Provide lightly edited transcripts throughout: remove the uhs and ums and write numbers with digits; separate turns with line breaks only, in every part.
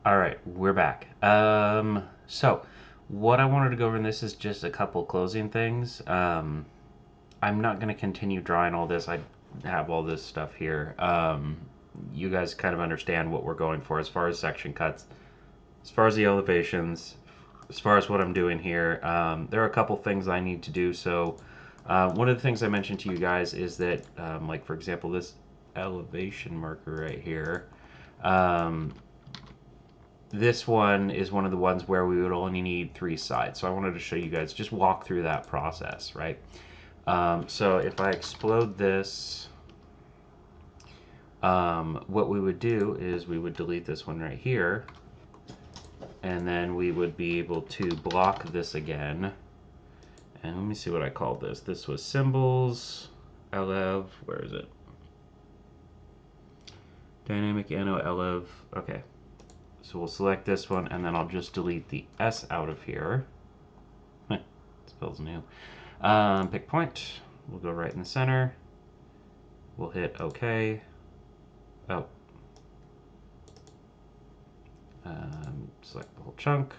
All right, we're back. So what I wanted to go over in this is just a couple closing things. I'm not going to continue drawing all this. I have all this stuff here. You guys kind of understand what we're going for as far as section cuts, as far as the elevations, as far as what I'm doing here. There are a couple things I need to do. So one of the things I mentioned to you guys is that, like for example, this elevation marker right here. Um, this one is one of the ones where we would only need 3 sides. So I wanted to show you guys, just walk through that process, right? So if I explode this, what we would do is we would delete this one right here, and then we would be able to block this again. And let me see what I called this. This was symbols, LF, where is it? Dynamic Ano LF, okay. So we'll select this one, and then I'll just delete the S out of here. Spells new. Pick point. We'll go right in the center. We'll hit OK. Oh. Select the whole chunk.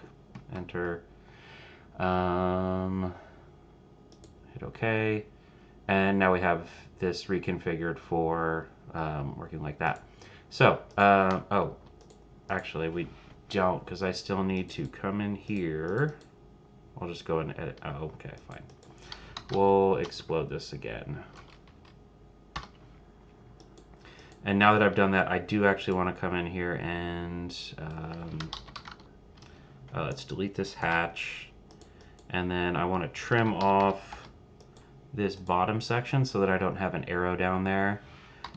Enter. Hit OK. And now we have this reconfigured for working like that. So, oh, actually we don't, because I still need to come in here. I'll just go and edit. Oh, okay, fine. We'll explode this again. And now that I've done that, I do actually want to come in here and let's delete this hatch. And then I want to trim off this bottom section so that I don't have an arrow down there.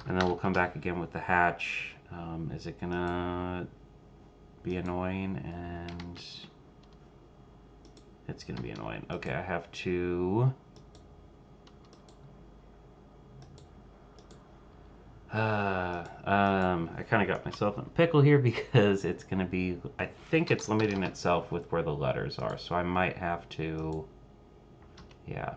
And then we'll come back again with the hatch. Is it gonna be annoying? And it's gonna be annoying. Okay, I have to I kind of got myself in a pickle here because it's going to be, I think it's limiting itself with where the letters are, so I might have to, yeah.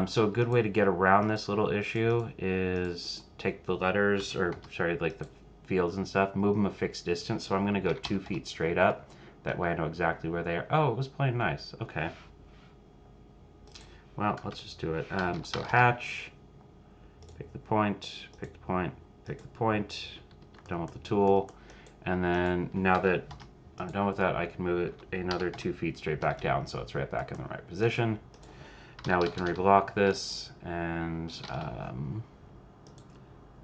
So a good way to get around this little issue is take the letters, or sorry, like the fields and stuff, move them a fixed distance, so I'm going to go 2 feet straight up. That way I know exactly where they are. Oh, it was playing nice. Okay. Well, let's just do it. So hatch, pick the point, pick the point, pick the point, done with the tool, and then now that I'm done with that, I can move it another 2 feet straight back down so it's right back in the right position. Now we can reblock this, and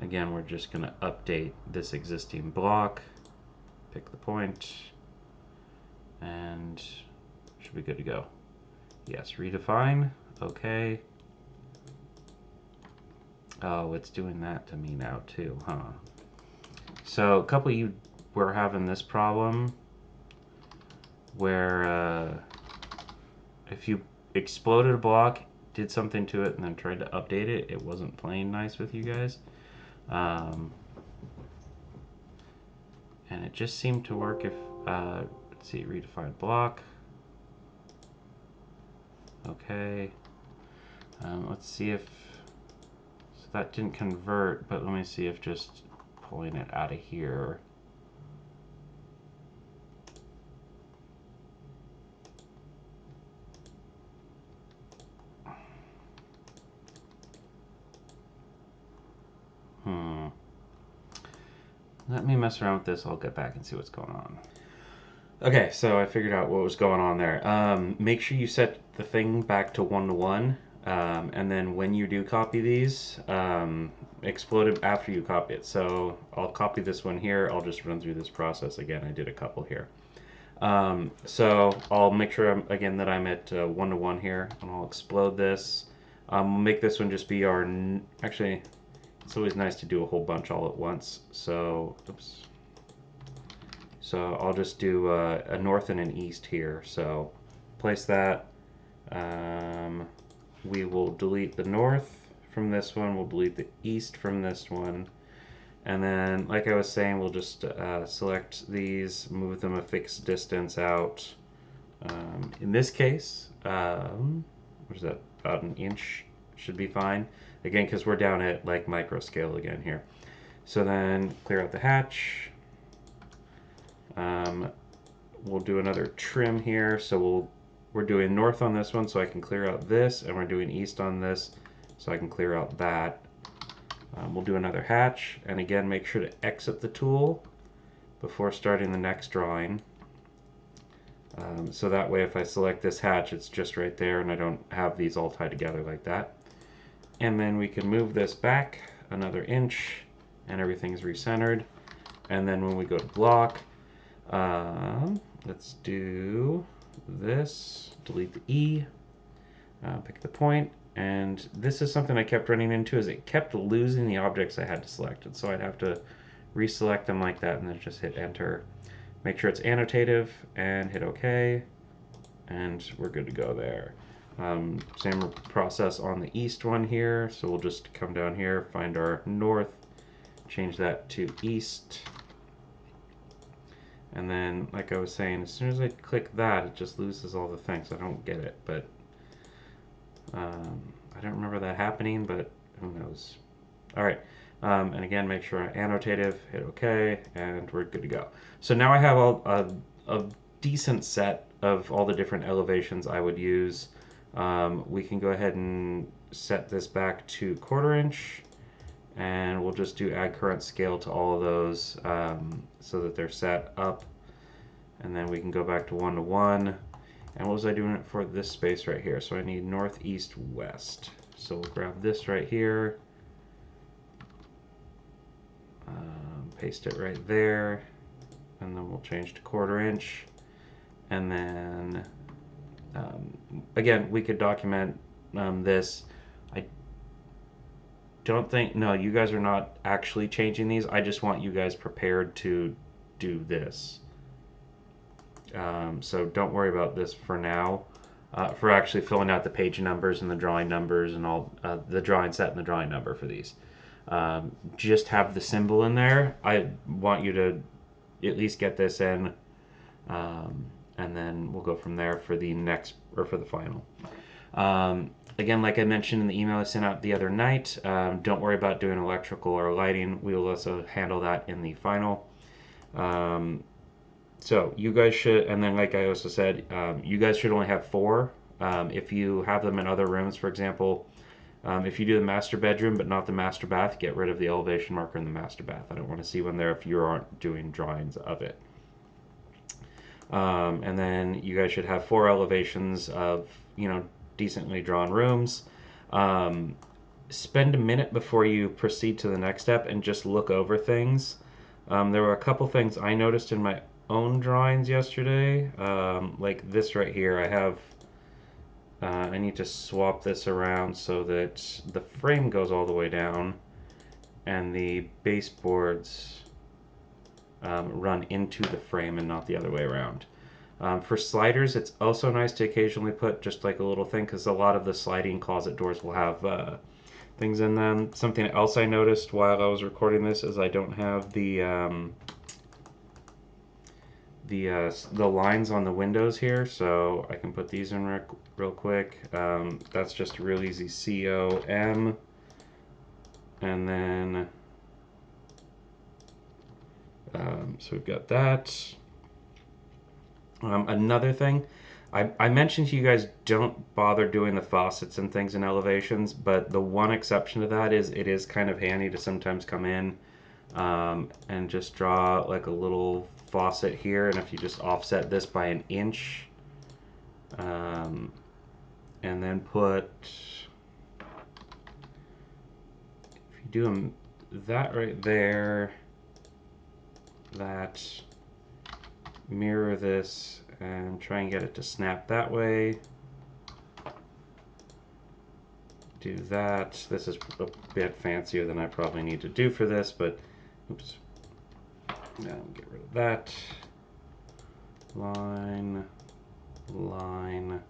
again, we're just going to update this existing block, pick the point, and should be good to go. Yes, redefine, okay. Oh, it's doing that to me now too, huh? So a couple of you were having this problem where if you exploded a block, did something to it, and then tried to update it, it wasn't playing nice with you guys. And it just seemed to work if, let's see, redefine block. Okay. Let's see if, so that didn't convert, but let me see if just pulling it out of here. Let me mess around with this. I'll get back and see what's going on. Okay, so I figured out what was going on there. Make sure you set the thing back to 1 to 1, and then when you do copy these, explode it after you copy it. So I'll copy this one here. I'll just run through this process again. I did a couple here. So I'll make sure again that I'm at 1 to 1 here, and I'll explode this. We'll make this one just be our. Actually, it's always nice to do a whole bunch all at once. So, oops. So I'll just do a north and an east here. So place that. We will delete the north from this one. We'll delete the east from this one. And then, like I was saying, we'll just select these, move them a fixed distance out. In this case, what is that? About an inch should be fine. Again, because we're down at like micro scale again here. So then clear out the hatch. We'll do another trim here. So we're doing north on this one so I can clear out this, and we're doing east on this so I can clear out that. We'll do another hatch, and again make sure to exit the tool before starting the next drawing. So that way if I select this hatch, it's just right there and I don't have these all tied together like that. And then we can move this back another inch and everything's recentered. And then when we go to block, let's do this, delete the E, pick the point, and this is something I kept running into, is it kept losing the objects I had to select, and so I'd have to reselect them like that and then just hit enter. Make sure it's annotative and hit OK, and we're good to go there. Same process on the east one here, so we'll just come down here, find our north, change that to east, and then like I was saying, as soon as I click that, it just loses all the things. I don't get it, but I don't remember that happening, but who knows. Alright, and again, make sure I'm annotative, hit OK, and we're good to go. So now I have a decent set of all the different elevations I would use. We can go ahead and set this back to 1/4 inch, and we'll just do add current scale to all of those so that they're set up. And then we can go back to 1 to 1. And what was I doing it for this space right here? So I need north, east, west. So we'll grab this right here, paste it right there, and then we'll change to 1/4 inch. And then again, we could document this. I don't think, no, you guys are not actually changing these. I just want you guys prepared to do this. So don't worry about this for now. For actually filling out the page numbers and the drawing numbers and all the drawing set and the drawing number for these. Just have the symbol in there. I want you to at least get this in, and then we'll go from there for the next, or for the final. Again, like I mentioned in the email I sent out the other night, don't worry about doing electrical or lighting. We will also handle that in the final. So you guys should, and then like I also said, you guys should only have 4. If you have them in other rooms, for example, if you do the master bedroom but not the master bath, get rid of the elevation marker in the master bath. I don't want to see one there if you aren't doing drawings of it. And then you guys should have 4 elevations of, decently drawn rooms. Spend a minute before you proceed to the next step and just look over things. There were a couple things I noticed in my own drawings yesterday, like this right here. I need to swap this around so that the frame goes all the way down and the baseboards run into the frame and not the other way around. For sliders, it's also nice to occasionally put just like a little thing, because a lot of the sliding closet doors will have things in them. Something else I noticed while I was recording this is I don't have the lines on the windows here, so I can put these in real quick. That's just a real easy COM, and then so we've got that. Another thing, I mentioned to you guys, don't bother doing the faucets and things in elevations, but the one exception to that is it is kind of handy to sometimes come in and just draw like a little faucet here, and if you just offset this by 1 inch, and then put, if you do that right there, that, mirror this and try and get it to snap that way. Do that. This is a bit fancier than I probably need to do for this, but oops. Now get rid of that. Line, line,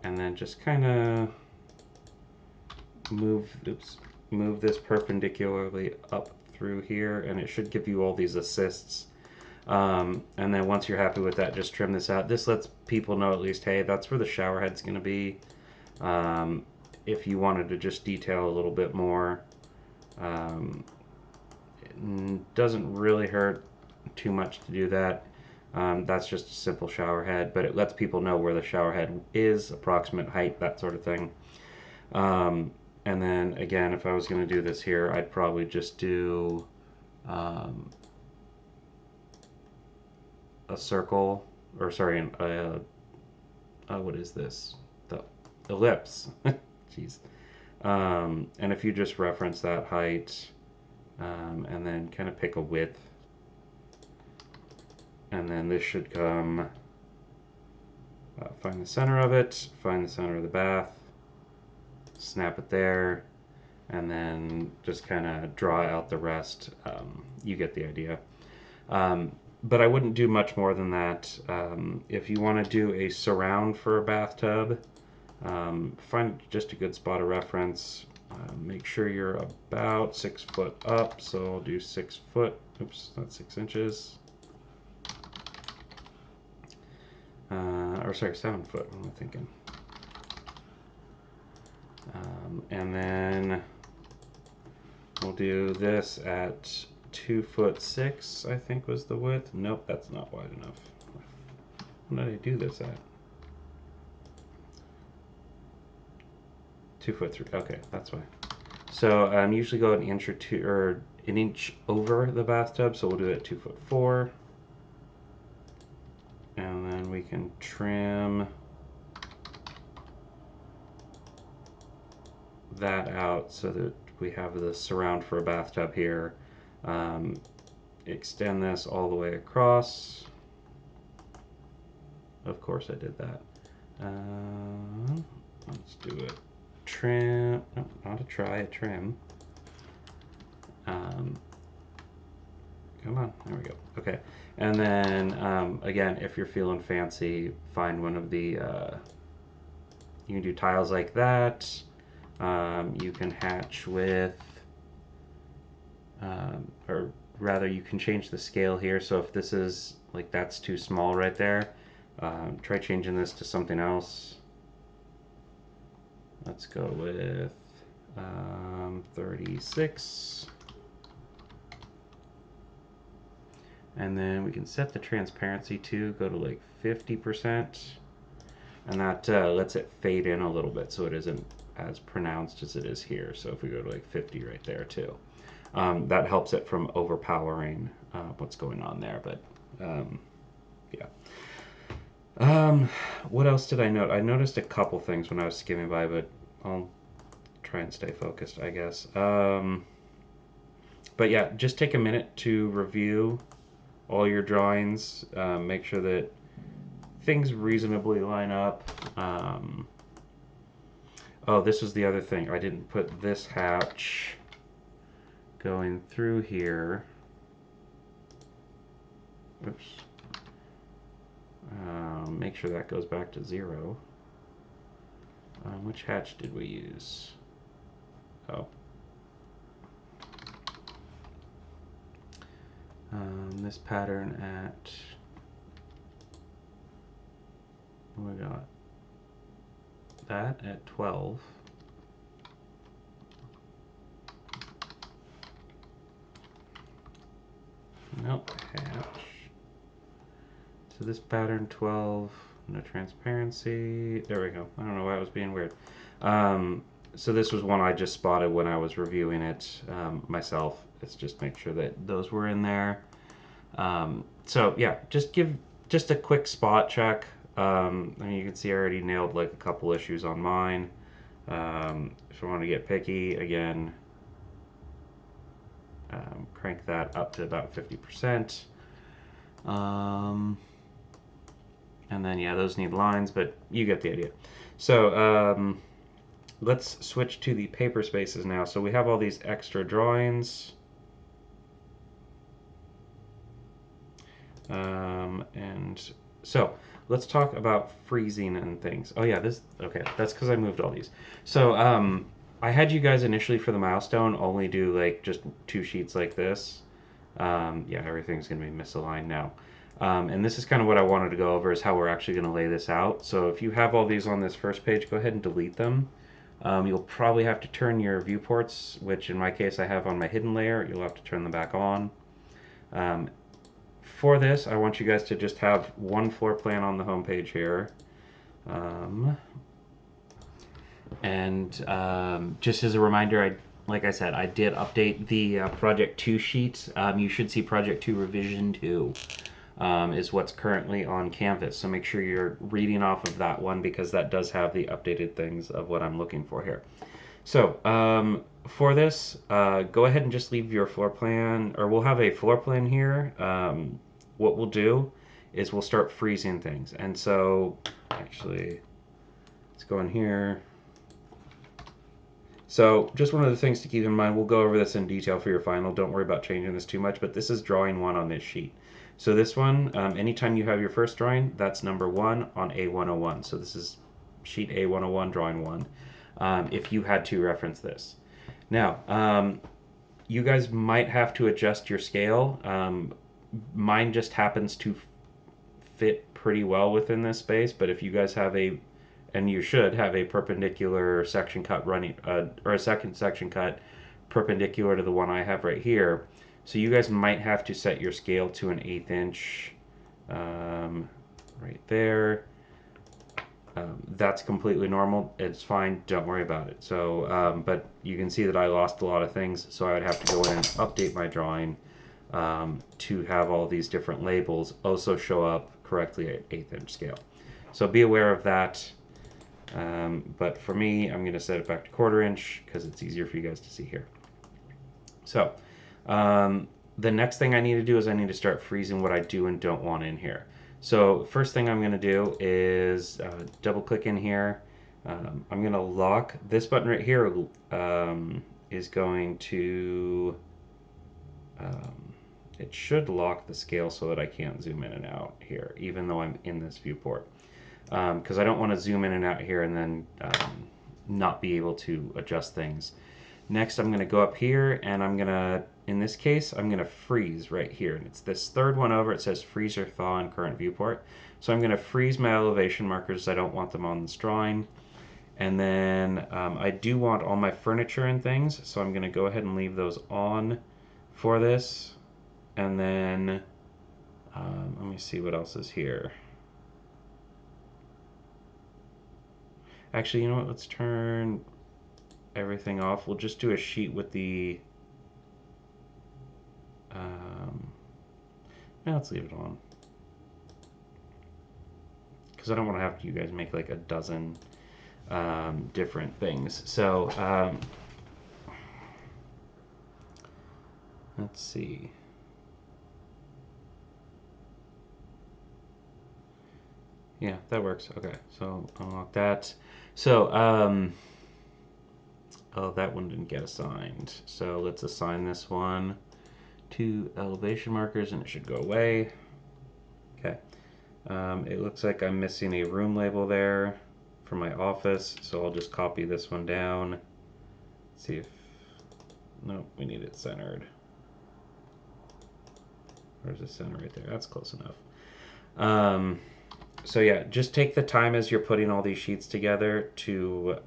and then just kind of move this perpendicularly up through here, and it should give you all these assists. And then once you're happy with that, just trim this out. This lets people know at least, hey, that's where the shower head's going to be. If you wanted to just detail a little bit more, it doesn't really hurt too much to do that. That's just a simple shower head, but it lets people know where the shower head is, approximate height, that sort of thing. Um, and then again, if I was going to do this here, I'd probably just do a circle, or sorry, what is this? The ellipse. Jeez. And if you just reference that height, and then kind of pick a width, and then this should come, find the center of it, find the center of the bath, snap it there, and then just kind of draw out the rest. You get the idea. But I wouldn't do much more than that. If you want to do a surround for a bathtub, find just a good spot of reference. Make sure you're about 6 foot up, so I'll do 6 foot. Oops, that's 6 inches. Or sorry, 7 foot. What am I thinking? And then we'll do this at 2'6", I think was the width. Nope, that's not wide enough. What did I do this at? 2'3". Okay, that's why. So usually go an inch or two, or an inch over the bathtub. So we'll do it at 2'4", and then we can trim that out so that we have the surround for a bathtub here. Extend this all the way across. Of course I did that. Let's do it. Trim, no, not a try, a trim. Come on, there we go. Okay, and then again, if you're feeling fancy, find one of the, you can do tiles like that. You can hatch with, or rather you can change the scale here. So if this is, like that's too small right there, try changing this to something else. Let's go with 36. And then we can set the transparency to go to like 50%. And that lets it fade in a little bit so it isn't as pronounced as it is here. So if we go to like 50 right there too, that helps it from overpowering what's going on there. But yeah. What else did I note? I noticed a couple things when I was skimming by, but I'll try and stay focused, I guess. But yeah, just take a minute to review all your drawings. Make sure that things reasonably line up. Oh, this was the other thing. I didn't put this hatch going through here. Oops. Make sure that goes back to 0. Which hatch did we use? Oh. This pattern at, we got that at 12. Nope, hatch. So this pattern 12, no transparency. There we go. I don't know why it was being weird. So this was one I just spotted when I was reviewing it myself. It's just make sure that those were in there. So yeah, just give just a quick spot check. I mean, you can see I already nailed like a couple issues on mine. If I want to get picky, again, crank that up to about 50%. And then yeah, those need lines, but you get the idea. So let's switch to the paper spaces now. So we have all these extra drawings. And so let's talk about freezing and things. Oh yeah, okay, that's because I moved all these. So I had you guys initially for the milestone only do like just 2 sheets like this. Yeah, everything's gonna be misaligned now. And this is kind of what I wanted to go over is how we're actually gonna lay this out. So if you have all these on this first page, go ahead and delete them. You'll probably have to turn your viewports, which in my case I have on my hidden layer. You'll have to turn them back on. for this, I want you guys to just have one floor plan on the home page here. Just as a reminder, like I said, I did update the Project 2 sheet. You should see Project 2 Revision 2 is what's currently on Canvas. So make sure you're reading off of that one because that does have the updated things of what I'm looking for here. So for this, go ahead and just leave your floor plan, or we'll have a floor plan here. What we'll do is we'll start freezing things. And so actually, let's go in here. So just one of the things to keep in mind, we'll go over this in detail for your final. Don't worry about changing this too much, but this is drawing 1 on this sheet. So this one, anytime you have your first drawing, that's number 1 on A101. So this is sheet A101, drawing 1, if you had to reference this. Now, you guys might have to adjust your scale. Mine just happens to fit pretty well within this space, but if you guys have and you should have a perpendicular section cut running, or a second section cut perpendicular to the one I have right here. So you guys might have to set your scale to an 1/8 inch right there. That's completely normal. It's fine. Don't worry about it. So, but you can see that I lost a lot of things, so I would have to go in and update my drawing to have all these different labels also show up correctly at 1/8 inch scale. So be aware of that. But for me, I'm going to set it back to 1/4 inch because it's easier for you guys to see here. So the next thing I need to do is I need to start freezing what I do and don't want in here. So first thing I'm going to do is double click in here. I'm going to lock this button right here. Is going to it should lock the scale so that I can't zoom in and out here, even though I'm in this viewport. Because I don't want to zoom in and out here and then not be able to adjust things. Next, I'm going to go up here and I'm going to, in this case, I'm going to freeze right here. And it's this third one over. It says freeze or thaw in current viewport. So I'm going to freeze my elevation markers. I don't want them on this drawing. And then I do want all my furniture and things. So I'm going to go ahead and leave those on for this. And then let me see what else is here. Actually, you know what? Let's turn everything off. We'll just do a sheet with the... yeah, let's leave it on. Because I don't want to have you guys make like a dozen different things. So, let's see. Yeah, that works. Okay, so unlock that. So, oh, that one didn't get assigned. So let's assign this one to elevation markers and it should go away. Okay. It looks like I'm missing a room label there for my office, so I'll just copy this one down. See if... Nope, we need it centered. Where's the center right there? That's close enough. So yeah, just take the time as you're putting all these sheets together to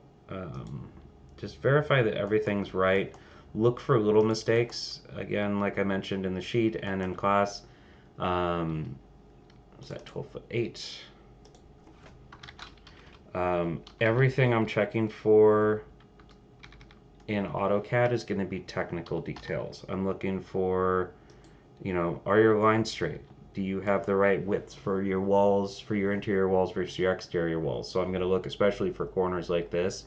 just verify that everything's right. Look for little mistakes. Again, like I mentioned in the sheet and in class. Was that 12'8"? Everything I'm checking for in AutoCAD is going to be technical details. I'm looking for, are your lines straight? Do you have the right widths for your walls, for your interior walls versus your exterior walls? So I'm going to look especially for corners like this,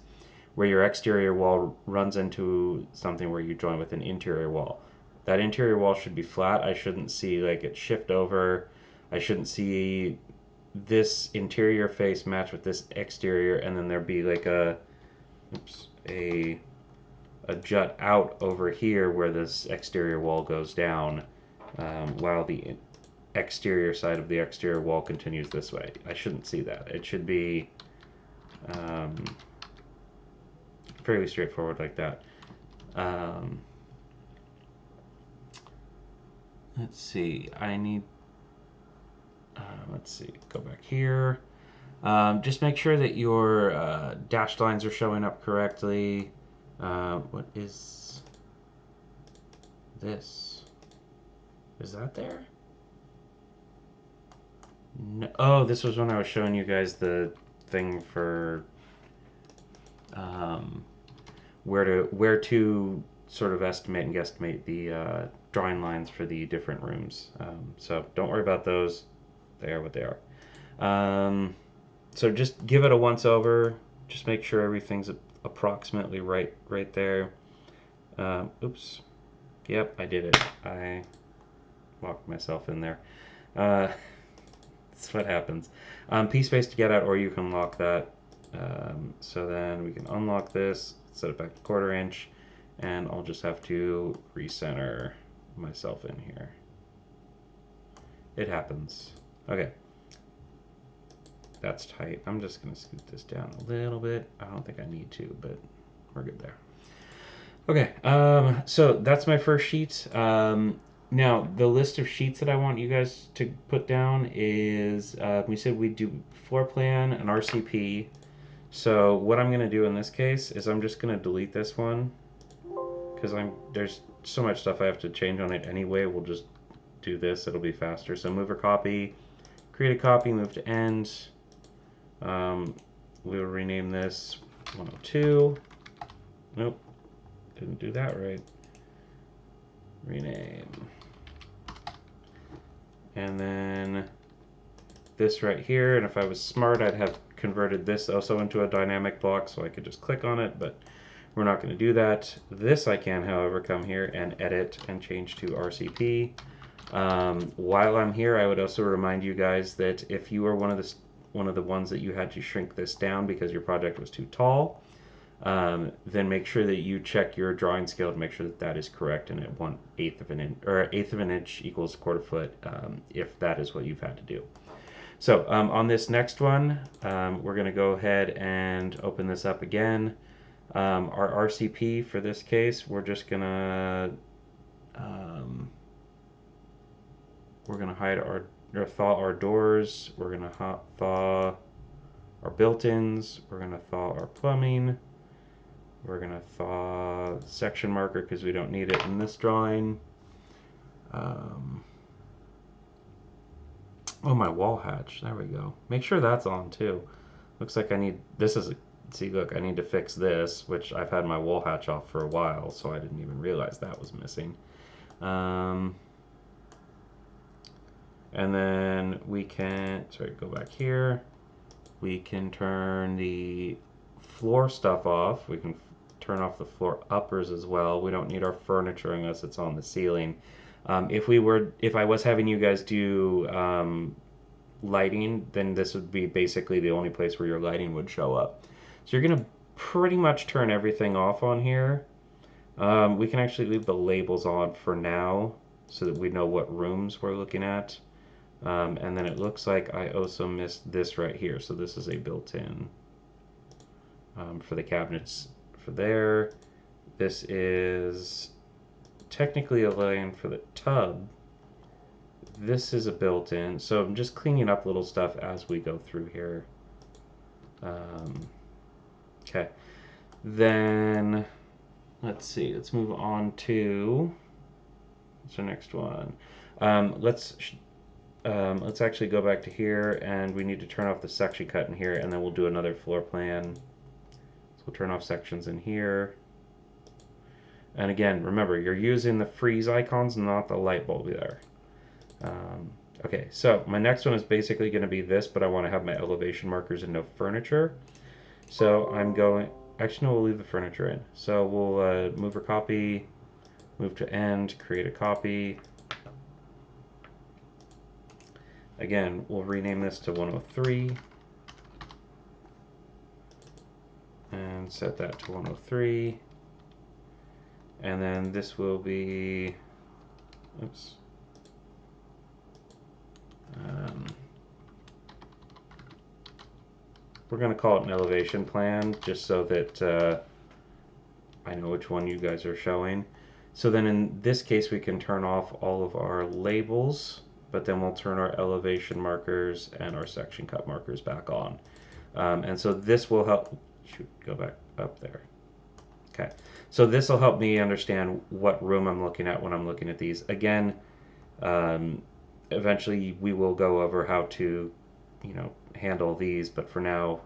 where your exterior wall runs into something where you join with an interior wall. That interior wall should be flat. I shouldn't see like it shift over. I shouldn't see this interior face match with this exterior, and then there be like a jut out over here where this exterior wall goes down, while the exterior side of the exterior wall continues this way. I shouldn't see that. It should be fairly straightforward like that. Let's see. Let's see. Go back here. Just make sure that your dashed lines are showing up correctly. What is this? Is that there? No, oh, this was when I was showing you guys the thing for um, where to sort of estimate and guesstimate the drawing lines for the different rooms. So don't worry about those; they are what they are. So just give it a once over. Just make sure everything's approximately right there. Oops. Yep, I did it. I locked myself in there. Uh, that's what happens. P space to get out, or you can lock that. So then we can unlock this, set it back to 1/4 inch, and I'll just have to recenter myself in here. It happens. Okay. That's tight. I'm just going to scoot this down a little bit. I don't think I need to, but we're good there. Okay, so that's my first sheet. Now, the list of sheets that I want you guys to put down is we said we'd do floor plan and RCP. So what I'm going to do in this case is I'm just going to delete this one because there's so much stuff I have to change on it anyway. We'll just do this. It'll be faster. So move or copy, create a copy, move to end. We'll rename this 102. Nope, didn't do that right. Rename. And then this right here, and if I was smart, I'd have converted this also into a dynamic block so I could just click on it, but we're not going to do that. This I can, however, come here and edit and change to RCP. While I'm here, I would also remind you guys that if you are one of the ones that you had to shrink this down because your project was too tall, then make sure that you check your drawing scale to make sure that that is correct and at 1/8 of an inch, or 1/8 of an inch equals 1/4 foot, if that is what you've had to do. So on this next one, we're going to go ahead and open this up again. Our RCP for this case, we're just going to hide or thaw our doors. We're going to thaw our built-ins. We're going to thaw our plumbing. We're going to thaw the section marker because we don't need it in this drawing. Oh, my wall hatch. There we go. Make sure that's on too. Looks like I need, see, look, I need to fix this, which I've had my wall hatch off for a while, so I didn't even realize that was missing. And then we can, sorry, go back here. We can turn the floor stuff off. We can turn off the floor uppers as well. We don't need our furniture unless it's on the ceiling. If I was having you guys do lighting, then this would be basically the only place where your lighting would show up. So you're gonna pretty much turn everything off on here. We can actually leave the labels on for now so that we know what rooms we're looking at. And then it looks like I also missed this right here. So this is a built-in for the cabinets for there. This is technically a lane for the tub. This is a built-in. So I'm just cleaning up little stuff as we go through here. Okay. Then let's see. Let's move on to what's the next one. Let's actually go back to here, and we need to turn off the section cut in here, and then we'll do another floor plan. So we'll turn off sections in here. And again, remember, you're using the freeze icons, not the light bulb there. Okay, so my next one is basically going to be this, but I want to have my elevation markers and no furniture. So I'm going, actually no, we'll leave the furniture in. So we'll move or copy, move to end, create a copy. Again, we'll rename this to 103 and set that to 103. And then this will be, oops. We're going to call it an elevation plan just so that I know which one you guys are showing. So then in this case we can turn off all of our labels, but then we'll turn our elevation markers and our section cut markers back on. And so this will help, go back up there. Okay, so this will help me understand what room I'm looking at when I'm looking at these. Again, eventually we will go over how to you know, handle these, but for now,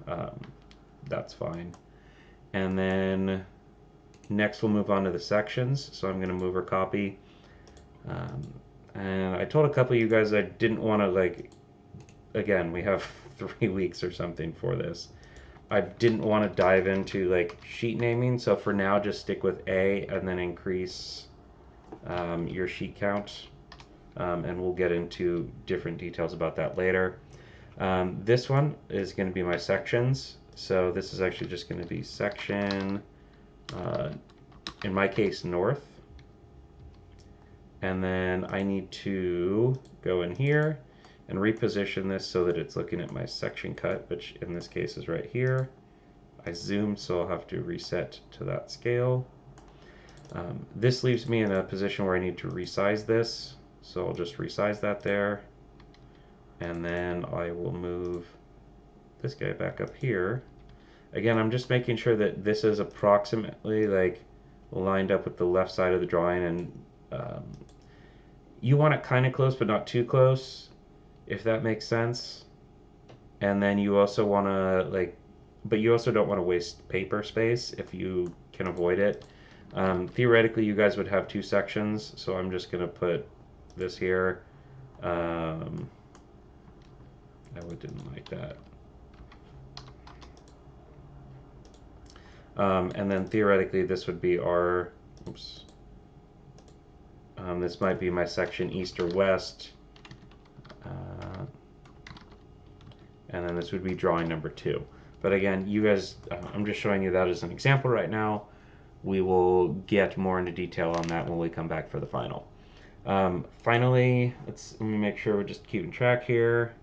that's fine. And then next we'll move on to the sections. So I'm going to move or copy. And I told a couple of you guys I didn't want to, like, again, we have 3 weeks or something for this. I didn't want to dive into like sheet naming, so for now just stick with A and then increase your sheet count, and we'll get into different details about that later. This one is going to be my sections, so this is actually just going to be section, in my case, north, and then I need to go in here and reposition this so that it's looking at my section cut, which in this case is right here. I zoomed, so I'll have to reset to that scale. This leaves me in a position where I need to resize this, so I'll just resize that there, and then I will move this guy back up here. Again, I'm just making sure that this is approximately like lined up with the left side of the drawing, and you want it kind of close but not too close, if that makes sense. And then you also want to like, but you also don't want to waste paper space if you can avoid it. Theoretically, you guys would have 2 sections, so I'm just going to put this here. I didn't like that. And then theoretically, this would be our, oops. This might be my section east or west. And then this would be drawing number 2. But again, you guys, I'm just showing you that as an example right now. We will get more into detail on that when we come back for the final. Finally, let me make sure we're just keeping track here.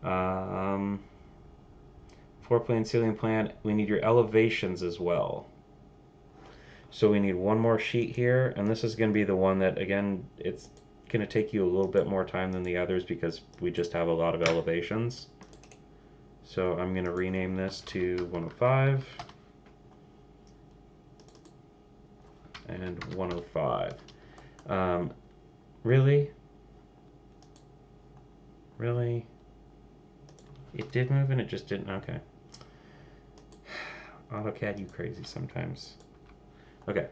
4-plane ceiling plan, we need your elevations as well. So we need one more sheet here, and this is going to be the one that, again, it's going to take you a little bit more time than the others because we just have a lot of elevations. So I'm going to rename this to 105 and 105. Really? Really? It did move and it just didn't? Okay. AutoCAD, you crazy sometimes. Okay.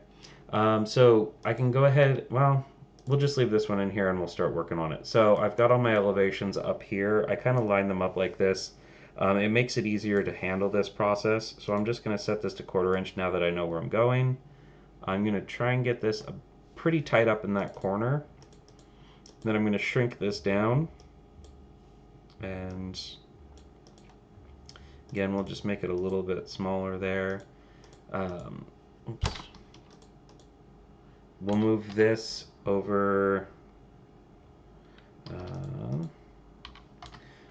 So I can go ahead, well, we'll just leave this one in here and we'll start working on it. So I've got all my elevations up here. I kind of line them up like this. It makes it easier to handle this process. So I'm just going to set this to 1/4 inch now that I know where I'm going. I'm going to try and get this pretty tight up in that corner. Then I'm going to shrink this down. And again, we'll just make it a little bit smaller there. Oops. We'll move this over.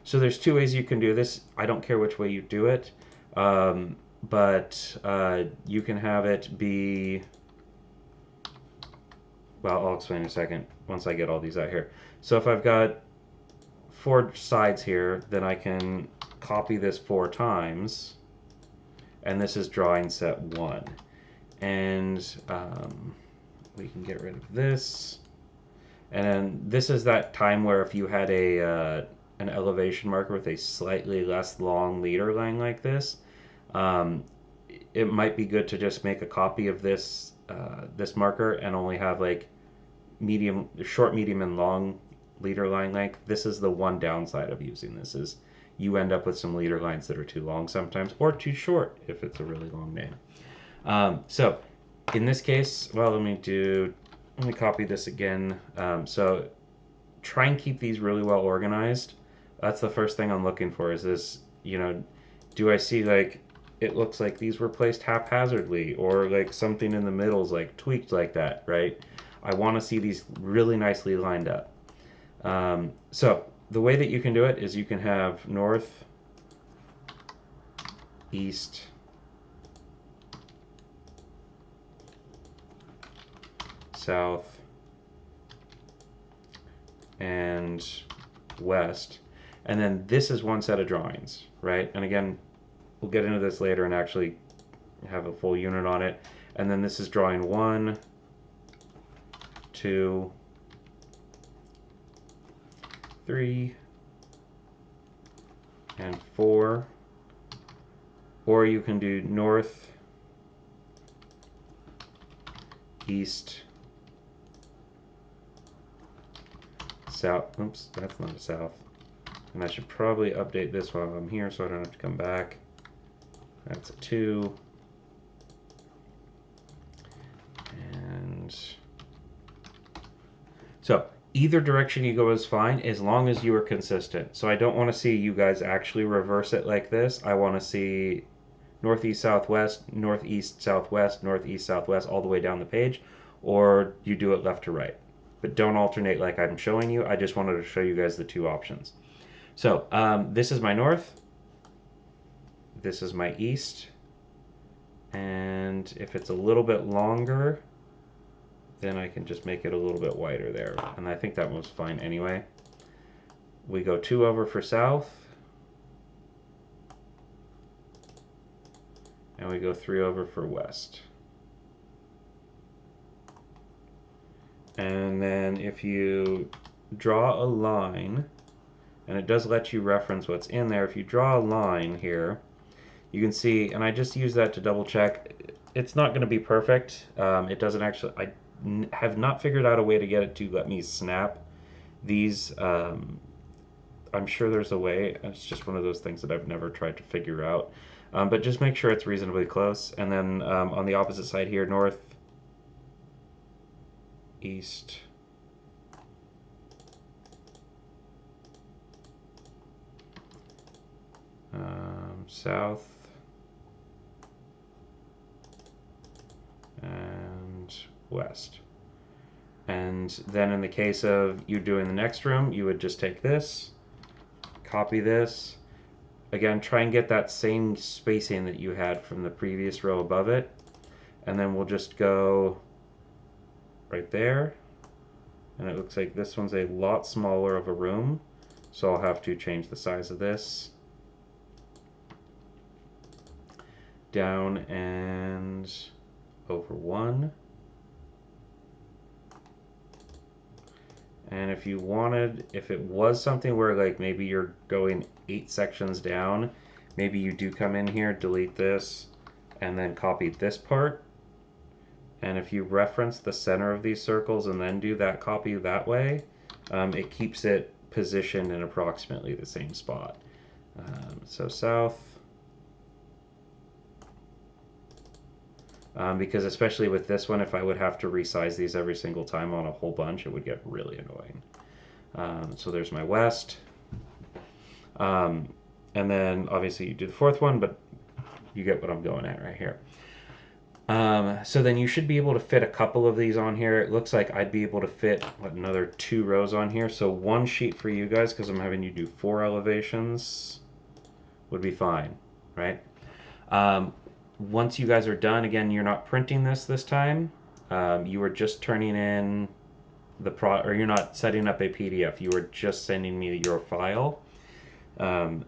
So there's 2 ways you can do this. I don't care which way you do it, but you can have it be, well, I'll explain in a second once I get all these out here. So if I've got 4 sides here, then I can copy this 4 times, and this is drawing set 1. And we can get rid of this. And then this is that time where if you had an elevation marker with a slightly less long leader line like this, it might be good to just make a copy of this this marker and only have like short, medium, and long leader line length. This is the one downside of using this, is you end up with some leader lines that are too long sometimes, or too short if it's a really long name. So in this case, well, let me copy this again. So try and keep these really well organized. That's the first thing I'm looking for, is this, do I see like, it looks like these were placed haphazardly, or like something in the middle is like tweaked like that, right? I want to see these really nicely lined up. So the way that you can do it is you can have north, east, south, and west. And then this is one set of drawings, right? And again, we'll get into this later and actually have a full unit on it. And then this is drawing 1, 2, 3, and 4. Or you can do north, east, south. Oops, that's not a south. And I should probably update this while I'm here so I don't have to come back. That's a 2. And so either direction you go is fine as long as you are consistent. So I don't want to see you guys actually reverse it like this. I want to see northeast, southwest, northeast, southwest, northeast, southwest, all the way down the page, or you do it left to right. But don't alternate like I'm showing you. I just wanted to show you guys the two options. So this is my north, this is my east, and if it's a little bit longer, then I can just make it a little bit wider there. And I think that was fine anyway. We go 2 over for south, and we go 3 over for west. And then if you draw a line, and it does let you reference what's in there, if you draw a line here, you can see, and I just use that to double check, it's not going to be perfect. It doesn't actually, I have not figured out a way to get it to let me snap these. I'm sure there's a way. It's just one of those things that I've never tried to figure out. But just make sure it's reasonably close. And then on the opposite side here, north, east, south, and west. And then in the case of you doing the next room, you would just take this, copy this. Again, try and get that same spacing that you had from the previous row above it. And then we'll just go right there. And it looks like this one's a lot smaller of a room. So I'll have to change the size of this down and over 1. And if you wanted, if it was something where like maybe you're going 8 sections down, maybe you do come in here, delete this, and then copy this part. And if you reference the center of these circles and then do that copy that way, it keeps it positioned in approximately the same spot. So south, because especially with this one, if I would have to resize these every single time on a whole bunch, it would get really annoying. So there's my west. And then obviously you do the fourth one, but you get what I'm going at right here. So then you should be able to fit a couple of these on here. It looks like I'd be able to fit another 2 rows on here. So 1 sheet for you guys, because I'm having you do 4 elevations, would be fine, right? Once you guys are done, again, you're not printing this time. You are just turning in the or you're not setting up a PDF. You are just sending me your file.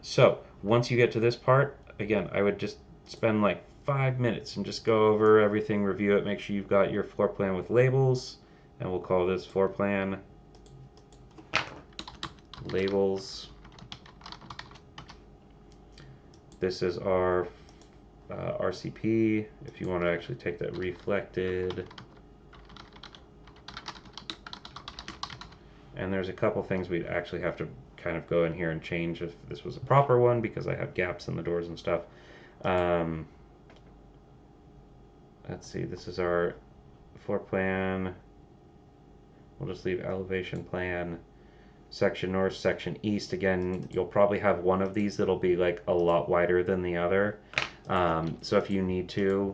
So once you get to this part, again, I would just spend like 5 minutes and just go over everything, review it, make sure you've got your floor plan with labels, and we'll call this floor plan labels. This is our RCP, if you want to actually take that reflected. And there's a couple things we'd actually have to kind of go in here and change if this was a proper one, because I have gaps in the doors and stuff. Let's see, this is our floor plan. We'll just leave elevation plan, section north, section east. Again, you'll probably have one of these that'll be like a lot wider than the other. So if you need to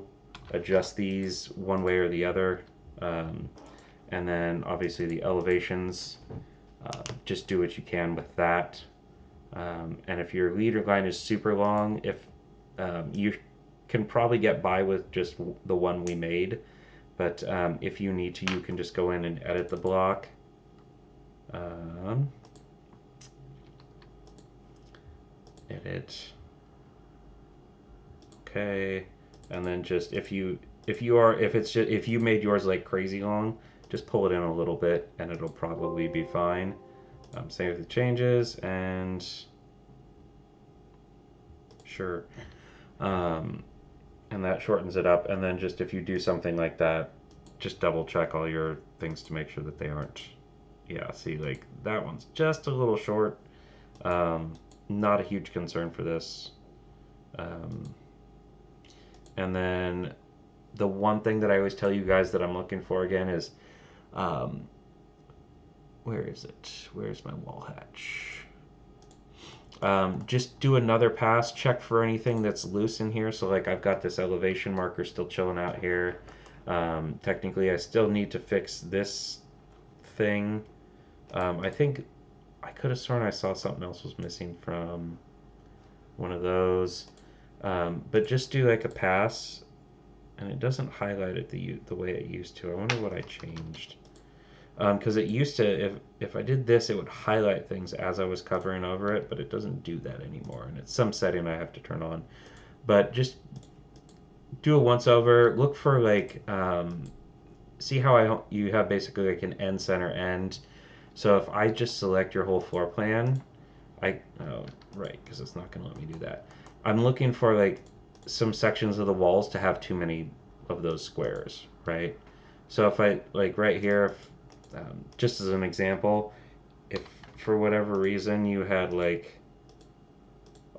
adjust these one way or the other, and then obviously the elevations, just do what you can with that. And if your leader line is super long, if you can probably get by with just the one we made, but if you need to, you can just go in and edit the block. Edit. Okay, and then just if you made yours like crazy long, just pull it in a little bit, and it'll probably be fine. Save the changes and sure. And that shortens it up. And then just if you do something like that, just double check all your things to make sure that they aren't. Yeah, see, like that one's just a little short. Um, Not a huge concern for this. Um, and then the one thing that I always tell you guys that I'm looking for again is, um, where is it? Where's my wall hatch? Just do another pass, check for anything that's loose in here. So like I've got this elevation marker still chilling out here. Technically I still need to fix this thing. I think I could have sworn I saw something else was missing from one of those. But just do like a pass, and it doesn't highlight it the way it used to. I wonder what I changed. Because it used to, if I did this, it would highlight things as I was covering over it, but it doesn't do that anymore, and it's some setting I have to turn on. But just do a once over. Look for like, see how you have basically like an end center end. So if I just select your whole floor plan, oh, right, because it's not going to let me do that. I'm looking for like some sections of the walls to have too many of those squares, right? So if I like right here, just as an example, if for whatever reason you had like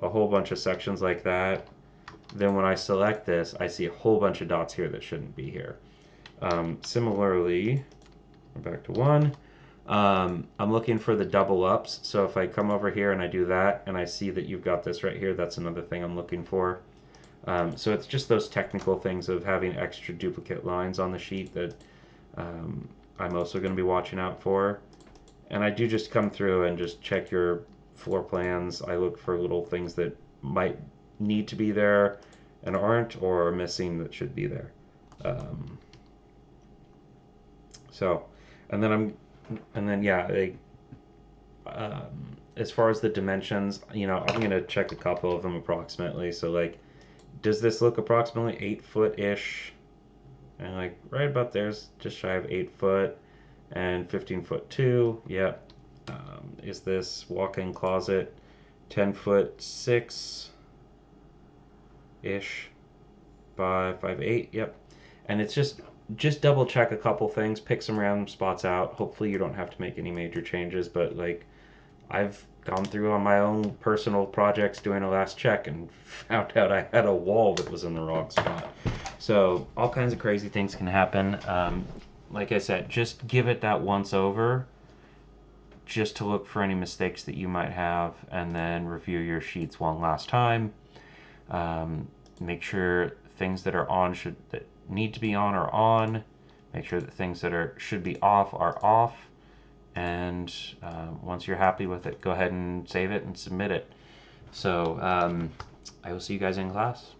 a whole bunch of sections like that, then when I select this, I see a whole bunch of dots here that shouldn't be here. Similarly, back to one. I'm looking for the double ups. So if I come over here and I do that and I see that you've got this right here, that's another thing I'm looking for. So it's just those technical things of having extra duplicate lines on the sheet that I'm also going to be watching out for. And I do just come through and just check your floor plans. I look for little things that might need to be there and aren't, or are missing that should be there. Um, so, and then yeah, as far as the dimensions, I'm gonna check a couple of them approximately. So like, does this look approximately 8 foot ish? And like right about there's just shy of 8 foot, and 15 foot two. Yep. Is this walk-in closet 10 foot 6 ish by 5'8"? Yep. And it's just double check a couple things, pick some random spots out. Hopefully you don't have to make any major changes, but like I've gone through on my own personal projects doing a last check and found out I had a wall that was in the wrong spot. So all kinds of crazy things can happen. Like I said, just give it that once over just to look for any mistakes that you might have, and then review your sheets one last time. Um, Make sure things that are on that need to be on are on. Make sure that things that should be off are off. And once you're happy with it, go ahead and save it and submit it. So I will see you guys in class.